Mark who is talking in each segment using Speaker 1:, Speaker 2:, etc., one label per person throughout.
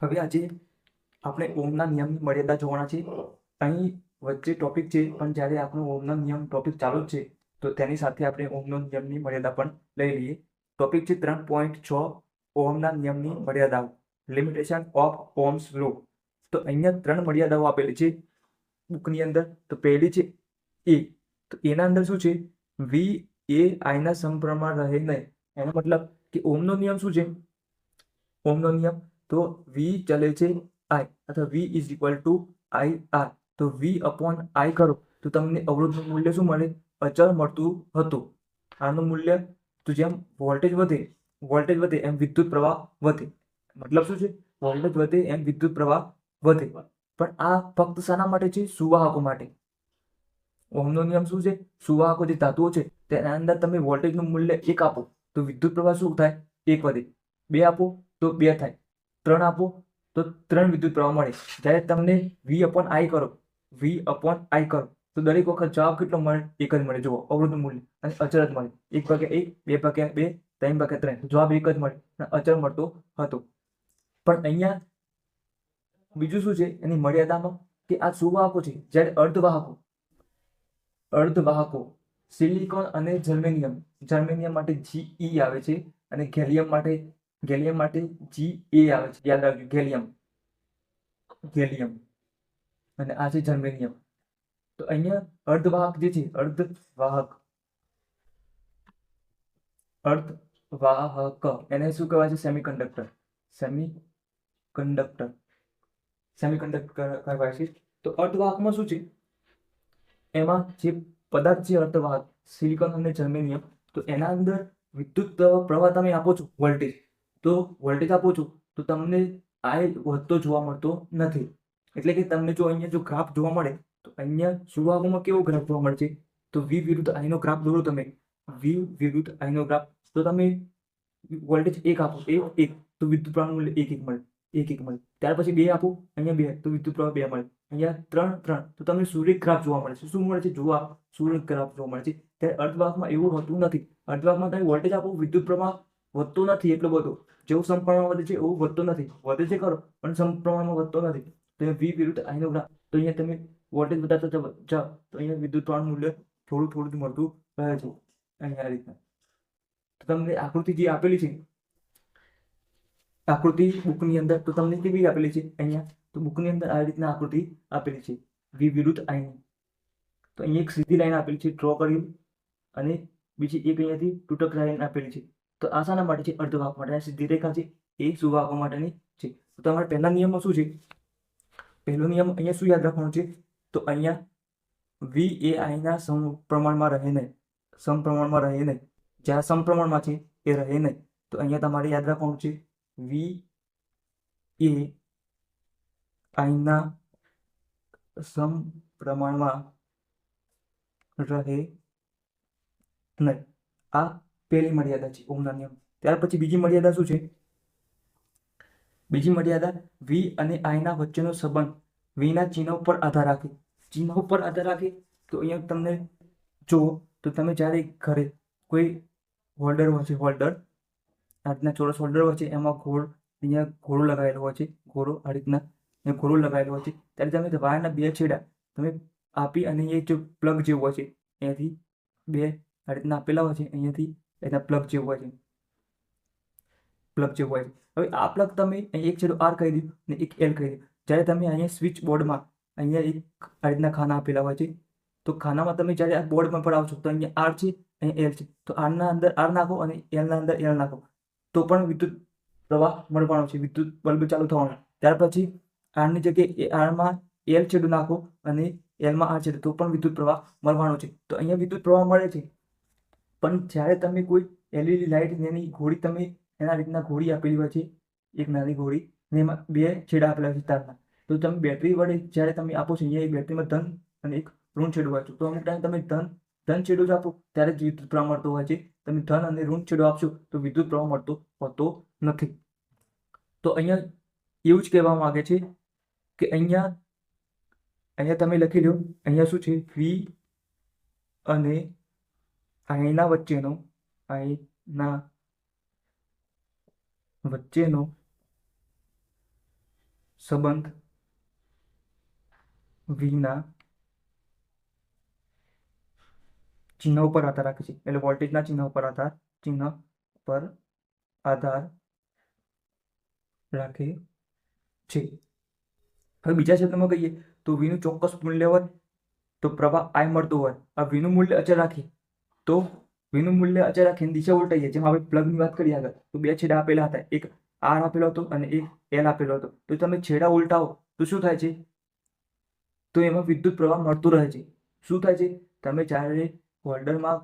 Speaker 1: હવે આજે આપણે ઓમના નિયમની મર્યાદા જોવાના છે. અહીં વચ્ચે ટોપિક છે, પણ જ્યારે આપણો ઓમનો નિયમ ટોપિક ચાલુ જ છે તો તેની સાથે આપણે ઓમનો નિયમની મર્યાદા પણ લઈ લઈએ. ટોપિક છે 3.6 ઓહમના નિયમની મર્યાદાઓ, લિમિટેશન ઓફ ઓહ્મ્સ લો. તો અહીંયા 3 મર્યાદાઓ આપેલી છે બુકની અંદર. તો પહેલી છે એ. તો એના અંદર શું છે? વી એ આઈના સમપ્રમાણ રહે નહીં. એનો મતલબ કે ઓહમનો નિયમ શું છે? ઓહમનો નિયમ તો વી ચલે છે આઈ, અથવા V is equal to I R. તો વી અપોન આઈ કરો તો તમને અવરોધનું મૂલ્ય શું મળે? અચળ મળતું હતું. આનું મૂલ્ય તો જેમ વોલ્ટેજ વધે એમ વિદ્યુત પ્રવાહ વધે. મતલબ શું છે? વોલ્ટેજ વધે એમ વિદ્યુત પ્રવાહ વધે. પણ આ ફક્ત શાના માટે છે? સુવાહકો માટે. ઓહમનો નિયમ શું છે? સુવાહકો જે ધાતુઓ છે તેના અંદર તમે વોલ્ટેજનું મૂલ્ય 1 આપો તો વિદ્યુત પ્રવાહ શું થાય? 1 વધે. 2 આપો તો 2 થાય. 3 આપો તો 3 વિદ્યુત પ્રવાહ મળે. જ્યારે તમને વી અપોન આઈ કરો તો દરેક વખત જવાબ કેટલો મળે? 1 જ મળે. જુઓ, અવરોધનું મૂલ્ય અને અચળ જ મળે. 1/1, 2/2, 3/3. જવાબ 1 જ મળે અને અચળ મળતો હતો. પણ અહીંયા બીજું શું છે એની મર્યાદામાં? કે આ સુવાહકો છે. જ્યારે અર્ધવાહકો સિલિકોન અને જર્મેનિયમ માટે Ge આવે છે અને ગેલિયમ માટે Ga આવે છે. યાદ રાખજો, ગેલિયમ અને આ છે જર્મેનિયમ. તો અહીંયા અર્ધવાહક જે છે, અર્ધવાહક એને શું કહેવાય છે? સેમિકન્ડક્ટર કહેવાય છે. તો અર્ધવાહકમાં શું છે? એમાં જે પદાર્થ છે અર્ધવાહક, સિલિકોન અને જર્મેનિયમ, તો એના અંદર વિદ્યુત પ્રવાહ તમે આપો છો, વોલ્ટેજ આપો છો તો તમને આઈ વધતો જોવા મળતો નથી. એટલે કે તમને જો અહીંયા જો ગ્રાફ જોવા મળે તો અહીંયા સુવાહકોમાં કેવો ગ્રાફ જોવા મળે છે? તો વી વિરુદ્ધ આઈનો ગ્રાફ દોરો તમે. વી વિરુદ્ધ આઈનો ગ્રાફ તો તમે વોલ્ટેજ 1 આપો, 1 તો વિદ્યુત પ્રવાહ મૂલ્ય 1 મળે. ત્યાર પછી 2 આપો, અહીંયા 2 તો વિદ્યુત પ્રવાહ 2 મળે. અહીંયા 3 તો તમને સૂર્ય ગ્રાફ જોવા મળે છે. શું મળે છે? જુઓ, સૂર્ય ગ્રાફ જોવા મળે છે. ત્યારે અર્ધવાહકમાં એવું હોતું નથી. અર્ધવાહકમાં તમે વોલ્ટેજ આપો, વિદ્યુત પ્રવાહ વધતો નથી એટલો બધો. જેવું સમપ્રમાણમાં વધે છે એવું વધતો નથી. વધે છે ખરો પણ સમપ્રમાણમાં વધતો નથી. તો વી વિરુદ્ધ આઈનો ગ્રાફ, તો અહીંયા તમે વોલ્ટેજ વધારતા જાઓ તો અહીંયા વિદ્યુત પ્રવાહ મૂલ્ય થોડું જ મળતું રહે છે. અહીંયા આ રીતના. તો તમને આકૃતિ જે આપેલી છે, આકૃતિ બુકની અંદર, તો તમને કેવી આપેલી છે? અહીંયા તો બુકની અંદર આ રીતના આકૃતિ આપેલી છે વી વિરુદ્ધ આઈની. તો અહીંયા એક સીધી લાઈન આપેલી છે ડ્રો કરી, અને બીજી એક અહીંયાથી તૂટક લાઈન આપેલી છે. તો આ શાના માટે છે? અર્ધવાહક માટે. આ સીધી રેખા છે એ સુવાહકો માટેની છે. તો તમારા પહેલા નિયમમાં શું છે? પહેલો નિયમ અહીંયા શું યાદ રાખવાનું છે? તો અહીંયા વી એ આઈના સમપ્રમાણમાં રહે નહીં. જ્યાં સમપ્રમાણમાં છે એ રહે નહીં. તો અહીંયા તમારે યાદ રાખવાનું છે વી એ આઈના સમપ્રમાણમાં રહે નહીં. આ પહેલી મર્યાદા છે ઓહમના નિયમ. ત્યાર પછી બીજી મર્યાદા શું છે? બીજી મર્યાદા વી અને આઈના વચ્ચેનો સંબંધ વીના ચિહ્ન પર આધાર રાખે. ચિહ્ન ઉપર આધાર રાખે તો અહીંયા તમને જુઓ, તો તમે જ્યારે ઘરે કોઈ હોલ્ડર હોય છે, આ રીતના ચોરસ હોલ્ડર હોય છે, એમાં અહીંયા ઘોડો લગાવેલો હોય છે. આ રીતના ઘોડો લગાવેલો હોય છે. ત્યારે તમે વાયરના 2 છેડા તમે આપી, અને એ જો પ્લગ જેવું હોય છે, અહીંયાથી 2 આ રીતના આપેલા હોય છે, અહીંયાથી એના પ્લગ જેવું હોય છે. હવે આ પ્લગ તમે એક છેડો આર કહી દીધું અને એક એલ કહી દીધું. જ્યારે તમે અહીંયા સ્વિચ બોર્ડમાં અહીંયા એક આ રીતના ખાના આપેલા હોય છે, તો ખાનામાં તમે જ્યારે આ બોર્ડમાં પર આવશો તો અહીંયા આર છે, અહીંયા એલ છે. તો આરના અંદર આર નાખો અને એલના અંદર એલ નાખો તો પણ વિદ્યુત પ્રવાહ મળવાનો છે, વિદ્યુત બલ્બ ચાલુ થવાનો. ત્યાર પછી આરની જગ્યાએ આરમાં એલ છેડું નાખો અને એલમાં આર છેડું, તો પણ વિદ્યુત પ્રવાહ મળવાનો છે. તો અહીંયા વિદ્યુત પ્રવાહ મળે છે. પણ જ્યારે તમે કોઈ એલઈડી લાઇટ એની ઘોડી, તમે એના રીતના ઘોડી આપેલી હોય છે, એક નાની ઘોડી, અને એમાં 2 છેડા આપેલા હોય છે તારના. તો તમે બેટરી વડે જ્યારે તમે આપો છો, અહીંયા એક બેટરીમાં ધન અને એક ઋણ છેડો હોય છે. તો અમુક ટાઈમ તમે ધન છેડો જ આપો ત્યારે જ વિદ્યુત પ્રવાહ મળતો હોય છે. તમે ધન અને ઋણ છેડો આપશો તો વિદ્યુત પ્રવાહ મળતો હોતો નથી. તો અહીંયા એવું જ કહેવા માંગે છે કે અહીંયા તમે લખી લો, અહીંયા શું છે? વી અને આઈના વચ્ચેનો સંબંધ વીના ચિહ્ન ઉપર આધાર રાખે છે, એટલે વોલ્ટેજના ચિહ્ન પર આધાર રાખે છે. હવે બીજા શબ્દમાં કહીએ તો વીનું ચોક્કસ મૂલ્ય હોય તો પ્રવાહ I મળતો હોય, આ વીનું મૂલ્ય અચળ રાખીએ તો વીનું મૂલ્ય અચળ રાખીને દિશા ઉલટાઈએ. જેમ આપણે પ્લગની વાત કરીએ આગળ, તો બે છેડા આપેલા હતા, એક R આપેલો હતો અને એક L આપેલો હતો. તો તમે છેડા ઉલટાવો તો શું થાય છે? તો એમાં વિદ્યુત પ્રવાહ મળતો રહે છે. શું થાય છે? તમે જ્યારે હોલ્ડરમાં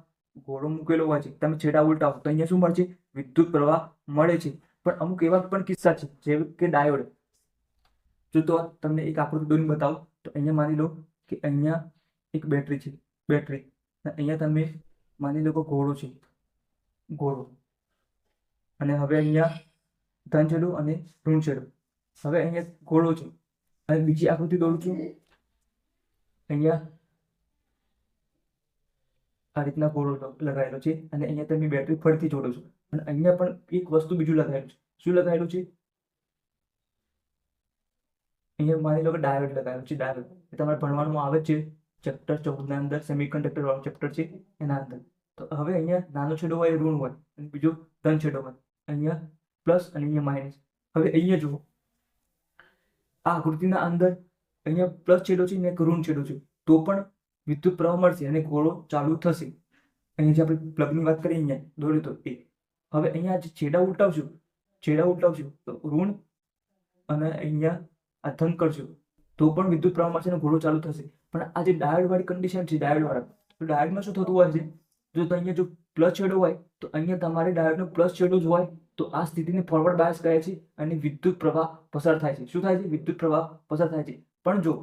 Speaker 1: ઘોડો મૂકેલો હોય છે, તમે છેડા ઉલટાવો તો અહીંયા શું મળશે? વિદ્યુત પ્રવાહ મળે છે. પણ અમુક એવા પણ કિસ્સા છે જેમ કે ડાયોડ. જો તો તમને એક આકૃતિ દોરીને બતાવો તો અહીંયા માની લો કે અહીંયા એક બેટરી છે, બેટરી અહીંયા તમે માની લો કે ઘોડો છે, ઘોડો, અને હવે અહીંયા ધન છેડો અને ઋણ છેડો. હવે અહીંયા ઘોડો છે અને બીજી આકૃતિ દોરું છું. અહીંયા આ રીતના ઘોડો લગાવેલો છે અને અહીંયા તમે બેટરી ફરીથી જોડો છો અને અહીંયા પણ એક વસ્તુ બીજું લગાવેલું છે. શું લગાવેલું છે? અહીંયા માની લો કે ડાયોડ લગાવેલું છે. ડાયોડ તમારે ભણવાનું આવે છે ચેપ્ટર 14 ના અંદર, સેમિકન્ડક્ટર વાળું ચેપ્ટર છે એના અંદર. તો હવે અહીંયા નાનો છેડો હોય ઋણ હોય અને બીજો ધન છેડો હોય, અહીંયા પ્લસ અને અહીંયા માઇનસ. હવે અહીંયા જુઓ, આ આકૃતિના અંદર અહીંયા પ્લસ છેડો છે ને એક ઋણ છેડો છે, તો પણ વિદ્યુત પ્રવાહ મળશે અને ઘોડો ચાલુ થશે. અહીંયા જે આપણે પ્લગની વાત કરીએ અહીંયા દોર્યો તો એ. હવે અહીંયા જે છેડા ઉલટાવશું તો ઋણ અને અહીંયા આ ધન કરશું તો પણ વિદ્યુત પ્રવાહ મળશે અને ઘોડો ચાલુ થશે. પણ આ જે ડાયોડ વાળી કન્ડિશન છે, ડાયોડ વાળા, તો ડાયોડમાં શું થતું હોય છે? જો તો અહીંયા જો પ્લસ છેડો હોય તો અહીંયા તમારે ડાયોડનો પ્લસ છેડો જ હોય તો આ સ્થિતિને ફોરવર્ડ બાયસ કહે છે અને વિદ્યુત પ્રવાહ પસાર થાય છે. શું થાય છે? વિદ્યુત પ્રવાહ પસાર થાય છે. પણ જો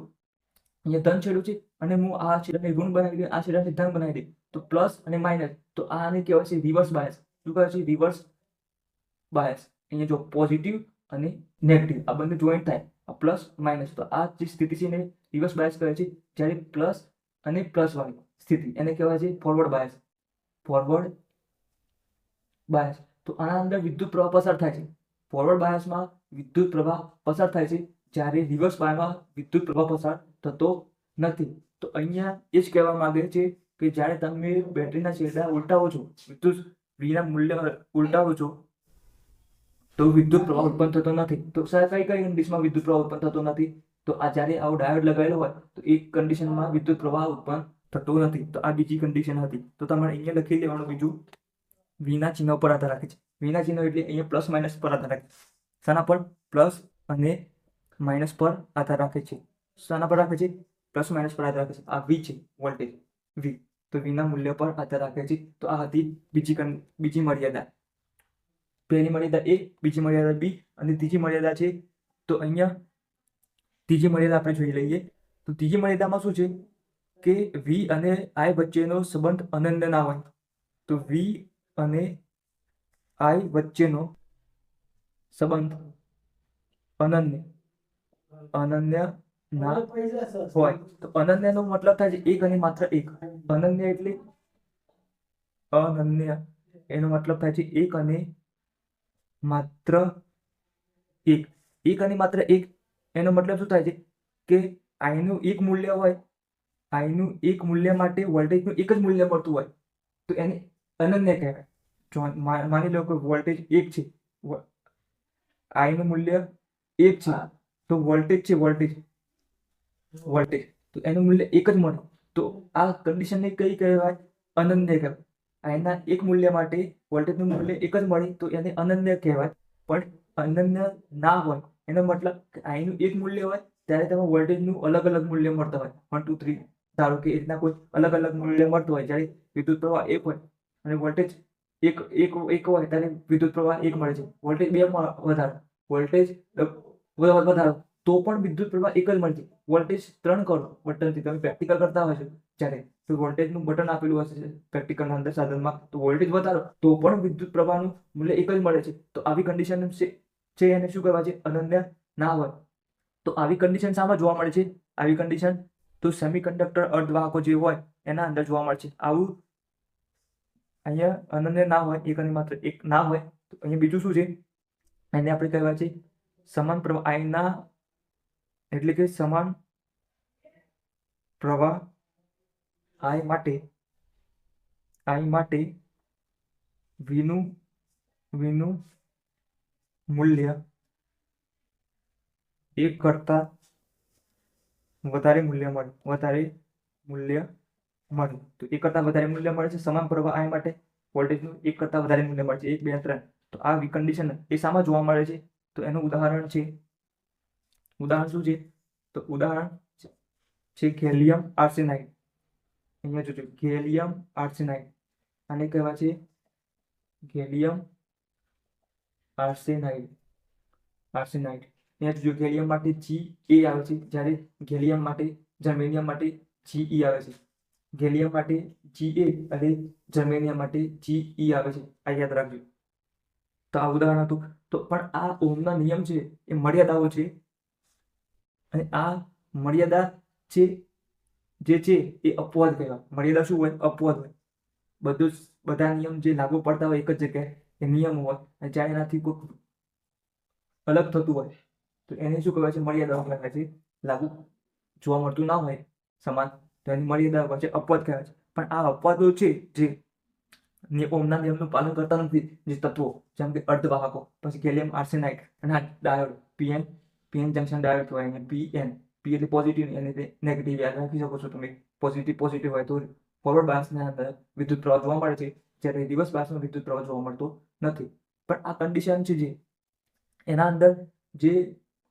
Speaker 1: અહીંયા ધન છેડો છે અને હું આ છેડાને ઋણ બનાવી દે, આ છેડાને ધન બનાવી દે, તો પ્લસ અને માઇનસ, તો આને કહેવાય છે રિવર્સ બાયસ. શું કહેવાય છે? Reverse bias. અહીંયા જો પોઝિટિવ અને નેગેટિવ આ બંને જોઈન્ટ થાય, આ પ્લસ માઇનસ, તો આ જે સ્થિતિ છે એને રિવર્સ બાયસ કહે છે. જ્યારે પ્લસ અને પ્લસ વાળી સ્થિતિ એને કહેવાય છે ફોરવર્ડ બાયસ. Forward bias. તો આના અંદર વિદ્યુત પ્રવાહ પસાર થાય છે. ફોરવર્ડ બાયસમાં વિદ્યુત પ્રવાહ પસાર થાય છે, જ્યારે રિવર્સ બાયસમાં વિદ્યુત પ્રવાહ પસાર થતો નથી. તો અહીંયા એ જ કહેવા માંગે છે કે જ્યારે તમે બેટરીના છેડા ઉલટાવો છો, વિદ્યુત વીના મૂલ્ય ઉલટાવો છો, તો વિદ્યુત પ્રવાહ ઉત્પન્ન થતો નથી. તો કઈ કઈ કન્ડિશનમાં વિદ્યુત પ્રવાહ ઉત્પન્ન થતો નથી? તો આ જ્યારે આવો ડાયોડ લગાવેલો હોય તો એક કન્ડિશનમાં વિદ્યુત પ્રવાહ ઉત્પન્ન થતો નથી. તો આ બીજી કન્ડિશન હતી. તો તમારે અહીંયા લખી લેવાનું બીજું, વીના ચિહ્ન પર આધાર રાખે છે. વીના ચિહ્ન એટલે અહીંયા પ્લસ માઇનસ પર આધાર રાખે છે. શાના પર? પ્લસ અને માઇનસ પર આધાર રાખે છે. શાના પર રાખે છે? પ્લસ માઇનસ પર આધાર રાખે છે. આ વી છે, વોલ્ટેજ વી. તો વીના મૂલ્ય પર આધાર રાખે છે. તો આ હતી બીજી મર્યાદા. પહેલી મર્યાદા એ, બીજી મર્યાદા બી અને ત્રીજી મર્યાદા છે. તો અહીંયા ત્રીજી મર્યાદા આપણે જોઈ લઈએ. તો ત્રીજી મર્યાદામાં શું છે કે વી અને આઈ વચ્ચેનો સંબંધ અનન્ય ના હોય. તો વી અને આઈ વચ્ચેનો સંબંધ અનન્ય ના હોય. તો અનન્યનો મતલબ થાય છે એક અને માત્ર એક. અનન્ય એટલે અનન્ય, એનો મતલબ થાય છે એક અને માત્ર એક. એક અને માત્ર એક એનો મતલબ શું થાય છે કે આઈનું એક મૂલ્ય હોય, આઈનું એક મૂલ્ય માટે વોલ્ટેજનું એક જ મૂલ્ય મળતું હોય તો એને અનન્ય કહેવાય. જો માની લો કે વોલ્ટેજ એક છે, આઈનું મૂલ્ય એક છે, તો વોલ્ટેજ છે, વોલ્ટેજ તો એનું મૂલ્ય એક જ મળે, તો આ કન્ડિશનને કઈ કહેવાય? અનન્ય કહેવાય. આઈના એક મૂલ્ય માટે વોલ્ટેજનું મૂલ્ય એક જ મળે તો એને અનન્ય કહેવાય. પણ અનન્ય ના હોય એનો મતલબ કે આઈનું એક મૂલ્ય હોય ત્યારે તમે વોલ્ટેજનું અલગ અલગ મૂલ્ય મળતા હોય, 1 2 3, ધારો કે એ રીતના કોઈ અલગ અલગ મૂલ્ય મળતું હોય. જ્યારે વિદ્યુત પ્રવાહ એક હોય અને વોલ્ટેજ એક હોય ત્યારે વિદ્યુત પ્રવાહ એક મળે છે. વોલ્ટેજ 2 માં વધારો તો પણ વિદ્યુત પ્રવાહ એક જ મળે છે. વોલ્ટેજ 3 કરો બટનથી, તમે પ્રેક્ટિકલ કરતા હોય છે જ્યારે તો વોલ્ટેજનું બટન આપેલું હશે પ્રેક્ટિકલના અંદર સાધનમાં, તો વોલ્ટેજ વધારો તો પણ વિદ્યુત પ્રવાહનું મૂલ્ય એક જ મળે છે. તો આવી કન્ડિશન છે એને શું કહેવાય છે? અનન્ય ના હોય. તો આવી કન્ડિશન શામાં જોવા મળે છે? આવી કન્ડિશન તો સેમિકન્ડક્ટર અર્ધવાહકો જે હોય એના અંદર જોવા મળે છે. આવું અહીંયા અનન્ય ના હોય, એક અને માત્ર એક ના હોય. તો અહીંયા બીજું શું છે? એને આપણે કહેવાય છે સમાન પ્રવાહ. આઈના એટલે કે સમાન પ્રવાહ I માટે વીનું મૂલ્ય 1 કરતા વધારે મૂલ્ય મળે તો 1 કરતા વધારે મૂલ્ય મળે છે સમાન પ્રવાહ I માટે વોલ્ટેજનું 1 કરતા વધારે મૂલ્ય મળે છે 1 2 3 તો આ કન્ડિશન એ શામાં જોવા મળે છે તો એનું ઉદાહરણ શું છે તો ઉદાહરણ છે ગેલિયમ આર્સેનાઇડ અહીંયા જોજો ગેલિયમ આર્સેનાઇડ આને કહેવાય છે ગેલિયમ આર્સેનાઇડ અહીંયા જોજો ગેલિયમ માટે Ga આવે છે જ્યારે ગેલિયમ માટે જર્મેનિયમ માટે Ge આવે છે ગેલિયમ માટે Ga અને જર્મેનિયમ માટે Ge આવે છે આ યાદ રાખજો તો આ ઉદાહરણ હતું તો પણ આ ઓહમના નિયમ છે એ મર્યાદાઓ છે અને આ મર્યાદા છે જે છે એ અપવાદ કહેવાય મર્યાદા શું હોય અપવાદ હોય બધા નિયમ જે લાગુ પડતા હોય એક જ જગ્યાએ એ નિયમ હોય અને જ્યાં એનાથી કોઈ અલગ થતું હોય તો એને શું કહેવાય છે મર્યાદાઓ કહેવાય છે લાગુ જોવા મળતું ના હોય સમાન તો એની મર્યાદા હોય છે અપવાદ કહેવાય છે પણ આ અપવાદો છે જે ઓહમના નિયમનું પાલન કરતા નથી જે તત્વો જેમ કે અર્ધવાહકો પછી ગેલિયમ આર્સેનાઇડ અને આ ડાયોડ પીએન જંક્શન ડાયોડ કહેવાય પીએન પી એટલે પોઝિટિવ અને નેગેટિવ યાદ રાખી શકો છો તમે પોઝિટિવ હોય તો ફોરવર્ડ બાયસના અંદર વિદ્યુત પ્રવાહ જોવા મળે છે જ્યારે રિવર્સ બાયસમાં વિદ્યુત પ્રવાહ જોવા મળતો નથી પણ આ કન્ડિશન છે જે એના અંદર જે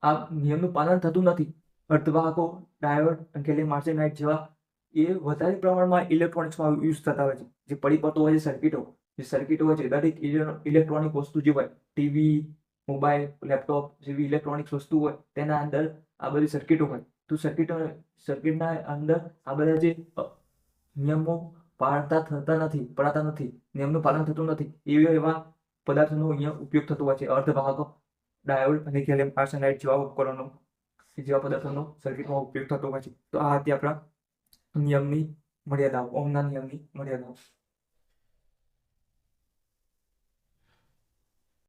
Speaker 1: આ નિયમનું પાલન થતું નથી અર્ધવાહકો ડાયોડ અને ગેલિયમ આર્સેનાઇડ જેવા એ વધારે પ્રમાણમાં ઇલેક્ટ્રોનિક્સમાં યુઝ થતા હોય છે જે પડીપતો હોય છે સર્કિટો હોય છે દરેક ઇલેક્ટ્રોનિક વસ્તુ જે હોય ટીવી મોબાઈલ લેપટોપ જેવી ઇલેક્ટ્રોનિક્સ વસ્તુ હોય તેના અંદર આ બધી સર્કિટો હોય તો સર્કિટના અંદર આ બધા જે નિયમો પડાતા નથી નિયમનું પાલન થતું નથી એવા પદાર્થોનો અહીંયા ઉપયોગ થતો હોય છે અર્ધવાહકો ડાયોડ અને ગેલિયમ આર્સેનાઇડ જેવા ઉપકરણો જેવા પદાર્થોનો સર્કિટમાં ઉપયોગ થતો હોય છે તો આ હતી આપણા નિયમની મર્યાદાઓ ઓહમના નિયમની મર્યાદાઓ